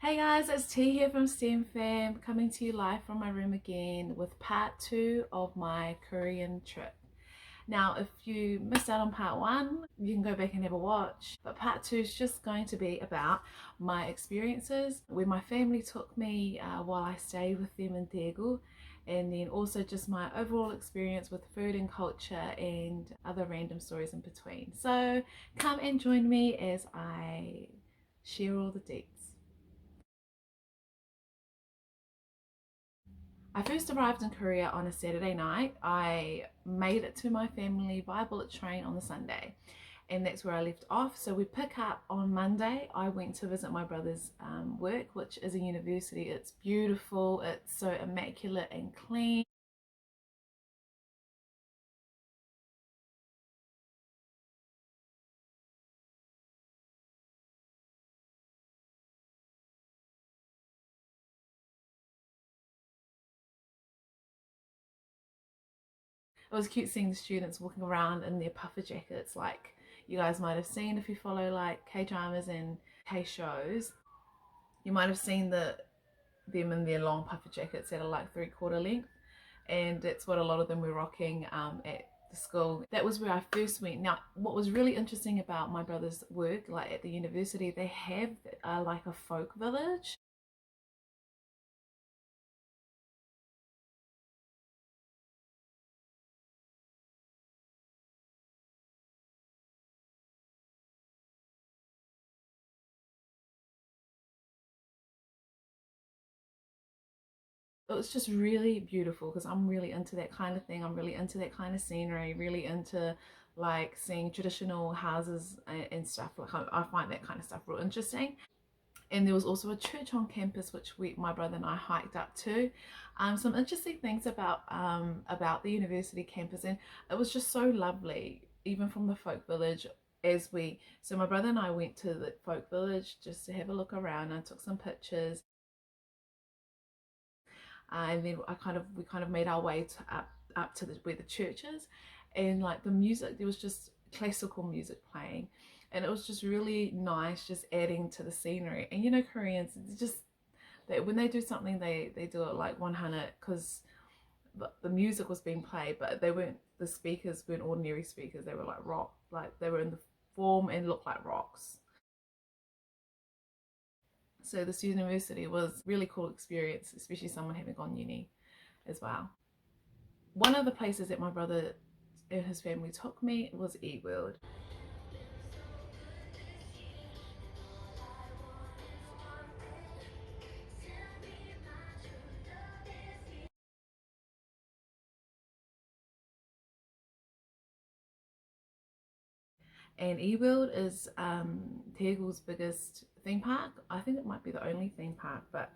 Hey guys, it's T here from S.T.E.M Fam, coming to you live from my room again with part 2 of my Korean trip. Now, if you missed out on part 1, you can go back and have a watch, but part 2 is just going to be about my experiences, where my family took me while I stayed with them in Daegu, and then also just my overall experience with food and culture and other random stories in between. So come and join me as I share all the deets. I first arrived in Korea on a Saturday night. I made it to my family via bullet train on the Sunday, and that's where I left off. So we pick up on Monday. I went to visit my brother's work, which is a university. It's beautiful, it's so immaculate and clean. It was cute seeing the students walking around in their puffer jackets, like you guys might have seen if you follow like K-dramas and K-shows. You might have seen them in their long puffer jackets that are like 3/4 length, and that's what a lot of them were rocking at the school. That was where I first went. Now, what was really interesting about my brother's work, like at the university, they have like a folk village. It was just really beautiful because I'm really into that kind of thing. I'm really into that kind of scenery, really into like seeing traditional houses and stuff. Like I find that kind of stuff real interesting. And there was also a church on campus which my brother and I hiked up to. Some interesting things about the university campus, and it was just so lovely, even from the folk village. So my brother and I went to the folk village just to have a look around and took some pictures, and then we kind of made our way up to where the church is, and like the music, there was just classical music playing, and it was just really nice, just adding to the scenery. And you know, Koreans just when they do something, they do it like 100, because the music was being played, but the speakers weren't ordinary speakers. They were like rock, like they were in the form and looked like rocks. So this university was really cool experience, especially someone having gone uni as well. One of the places that my brother and his family took me was eWorld. And eWorld is Daegu's biggest theme park. I think it might be the only theme park, but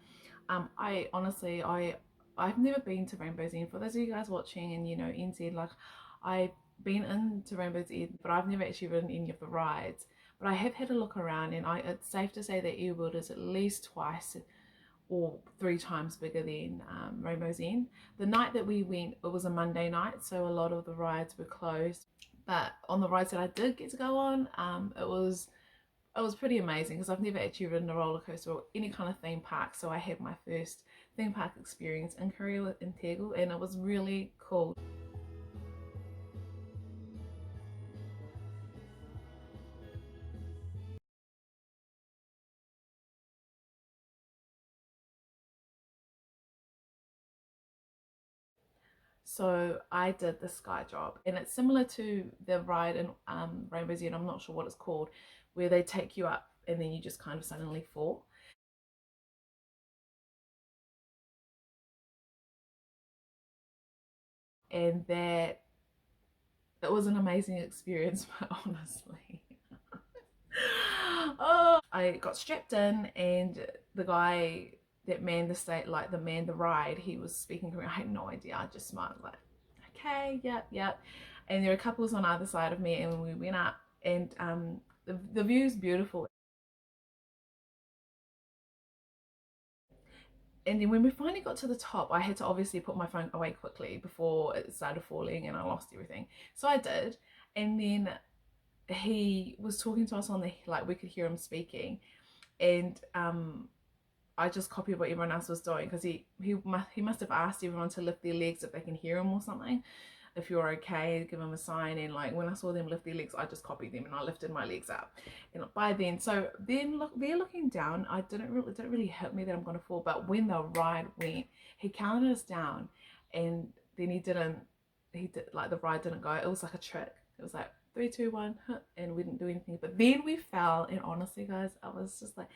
I honestly, I've never been to Rainbow's End. For those of you guys watching and you know NZ, like I've been into Rainbow's End, but I've never actually ridden any of the rides. But I have had a look around, and it's safe to say that eWorld is at least twice or 3 times bigger than Rainbow's End. The night that we went, it was a Monday night, so a lot of the rides were closed. But on the rides that I did get to go on, it was pretty amazing because I've never actually ridden a roller coaster or any kind of theme park. So I had my first theme park experience in Korea in Daegu, and it was really cool. So I did the sky drop, and it's similar to the ride in Rainbow's End. I'm not sure what it's called, where they take you up and then you just kind of suddenly fall. And that it was an amazing experience, but honestly, oh, I got strapped in, and the guy that manned the state, like the man the ride, he was speaking Korean. I had no idea. I just smiled like, okay, yep, yep. And there were couples on either side of me, and we went up, and the view is beautiful. And then when we finally got to the top, I had to obviously put my phone away quickly before it started falling and I lost everything. So I did. And then he was talking to us on the, like we could hear him speaking. And I just copied what everyone else was doing, because he must have asked everyone to lift their legs if they can hear him or something. If you're okay, give them a sign. And like when I saw them lift their legs, I just copied them and I lifted my legs up. And by then, so then look, they're looking down. It didn't really hit me that I'm gonna fall. But when the ride went, he counted us down, and then he didn't. He did, like, the ride didn't go. It was like a trick. It was like 3, 2, 1, and we didn't do anything. But then we fell, and honestly, guys, I was just like,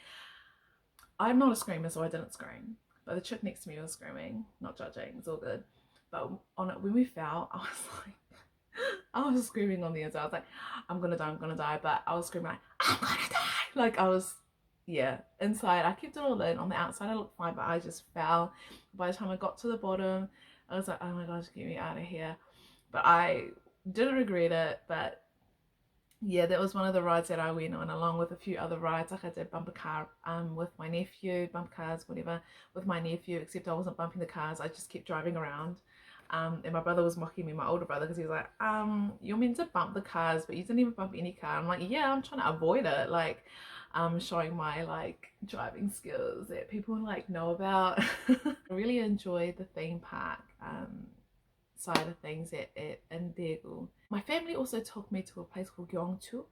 I'm not a screamer, so I didn't scream. But the chick next to me was screaming, not judging. It's all good. But on it, when we fell, I was like, I was screaming on the inside. I was like, I'm gonna die, I'm gonna die. But I was screaming like, I'm gonna die. Like I was, yeah. Inside, I kept it all in. On the outside, I looked fine, but I just fell. By the time I got to the bottom, I was like, oh my gosh, get me out of here. But I didn't regret it. But yeah, that was one of the rides that I went on, along with a few other rides. Like I did bumper car with my nephew, bump cars, whatever, with my nephew, except I wasn't bumping the cars. I just kept driving around. And my brother was mocking me, my older brother, because he was like, you're meant to bump the cars, but you didn't even bump any car. I'm like, yeah, I'm trying to avoid it. Like, showing my like driving skills that people like know about. I really enjoy the theme park side of things in Daegu. My family also took me to a place called Gyeongju,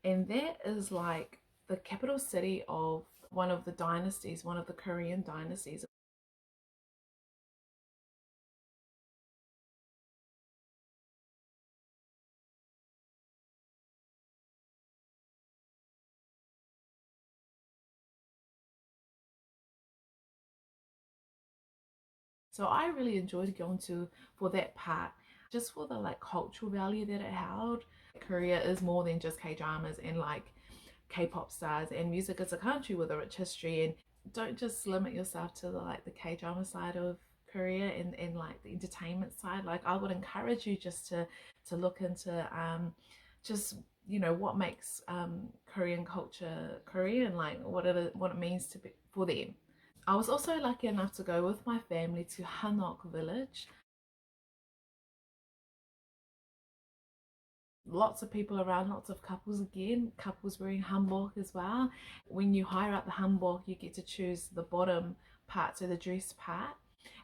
and that is like the capital city of one of the dynasties, one of the Korean dynasties. So I really enjoyed going to for that part, just for the like cultural value that it held. Korea is more than just K-dramas and like K-pop stars, and music is a country with a rich history. And don't just limit yourself to the like the K-drama side of Korea and like the entertainment side. Like I would encourage you just to look into just what makes Korean culture Korean, like what it means to be for them. I was also lucky enough to go with my family to Hanok village. Lots of people around, lots of couples, again, couples wearing hanbok as well. When you hire out the hanbok, you get to choose the bottom part, so the dress part,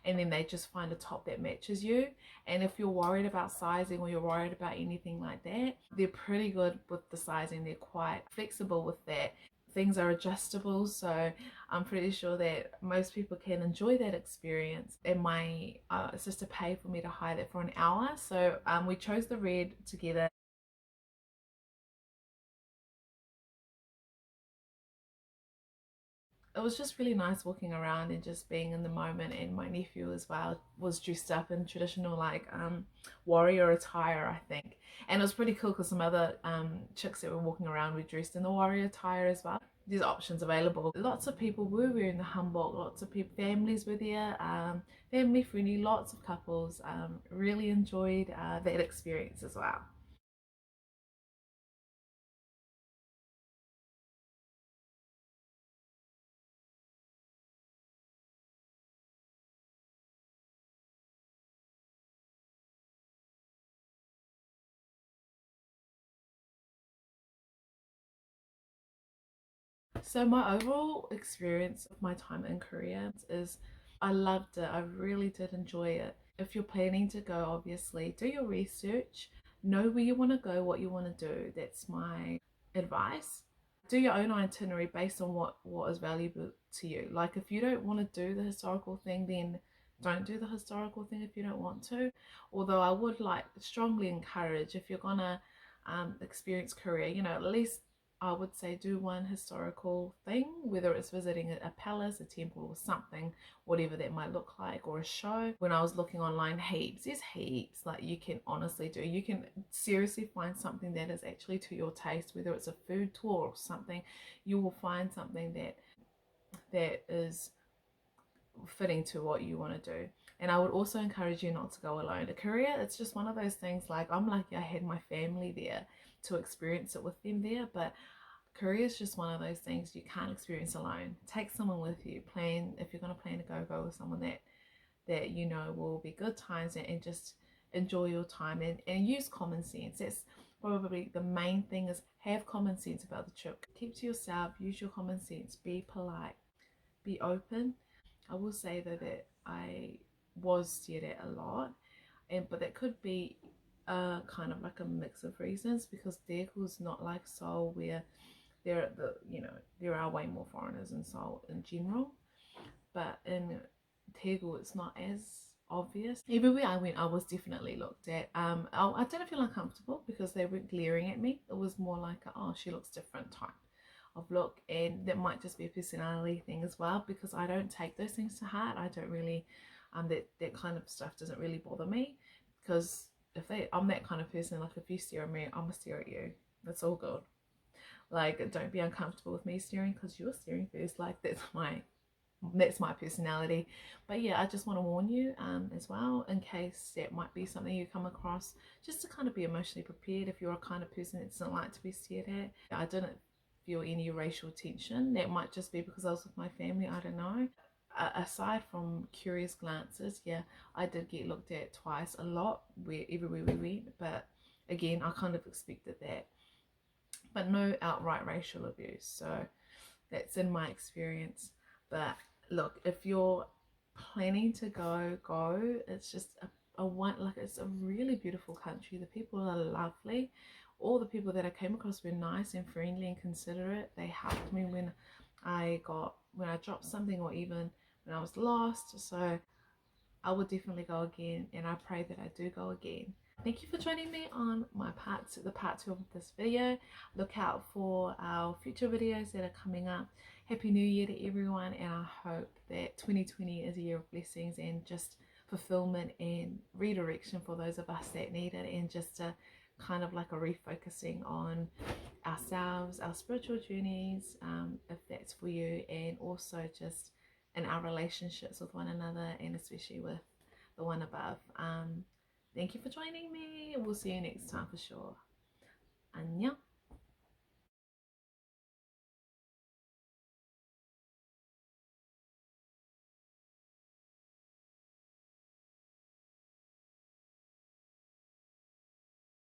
and then they just find a top that matches you. And if you're worried about sizing or you're worried about anything like that, they're pretty good with the sizing. They're quite flexible with that. Things are adjustable, so I'm pretty sure that most people can enjoy that experience. And my sister paid for me to hire that for an hour, so we chose the red together. It was just really nice walking around and just being in the moment. And my nephew as well was dressed up in traditional like warrior attire, I think. And it was pretty cool because some other chicks that were walking around were dressed in the warrior attire as well. There's options available. Lots of people were wearing the hanbok. Lots of people, families were there, family friendly. Lots of couples really enjoyed that experience as well. So my overall experience of my time in Korea is I loved it. I really did enjoy it. If you're planning to go, obviously do your research, know where you want to go, what you want to do. That's my advice. Do your own itinerary based on what is valuable to you. Like if you don't want to do the historical thing, then don't do the historical thing if you don't want to. Although I would like strongly encourage, if you're gonna experience Korea, at least I would say do one historical thing, whether it's visiting a palace, a temple, or something, whatever that might look like, or a show. When I was looking online, there's heaps like you can honestly do. You can seriously find something that is actually to your taste, whether it's a food tour or something. You will find something that is fitting to what you want to do. And I would also encourage you not to go alone. To Korea, it's just one of those things, like I'm lucky I had my family there to experience it with them there, but Korea is just one of those things you can't experience alone. Take someone with you. Plan, if you're going to plan to go with someone that will be good times, and just enjoy your time, and use common sense. That's probably the main thing, is have common sense about the trip. Keep to yourself, use your common sense, be polite, be open. I will say though that I was stared at a lot, and but that could be kind of like a mix of reasons, because Daegu's not like Seoul where there are way more foreigners in Seoul in general, but in Daegu it's not as obvious. Everywhere I went I was definitely looked at. I didn't feel uncomfortable because they weren't glaring at me. It was more like oh, she looks different type of look, and that might just be a personality thing as well, because I don't take those things to heart. I don't really that kind of stuff doesn't really bother me, because I'm that kind of person. Like if you stare at me, I'm gonna stare at you. That's all good. Like don't be uncomfortable with me staring because you're staring first. Like that's my personality. But yeah, I just want to warn you as well, in case that might be something you come across, just to kind of be emotionally prepared if you're a kind of person that doesn't like to be stared at. I didn't feel any racial tension. That might just be because I was with my family, I don't know. Aside from curious glances, yeah, I did get looked at twice a lot everywhere we went, but again I kind of expected that, but no outright racial abuse. So that's in my experience. But look, if you're planning to go. It's just a one, like it's a really beautiful country. The people are lovely. All the people that I came across were nice and friendly and considerate. They helped me when I dropped something, or even when I was lost. So I will definitely go again, and I pray that I do go again. Thank you for joining me on the part 2 of this video. Look out for our future videos that are coming up. Happy New Year to everyone, and I hope that 2020 is a year of blessings and just fulfillment and redirection for those of us that need it, and just a kind of like a refocusing on ourselves, our spiritual journeys, if that's for you, and also just in our relationships with one another, and especially with the one above. Thank you for joining me. We'll see you next time for sure. 안녕.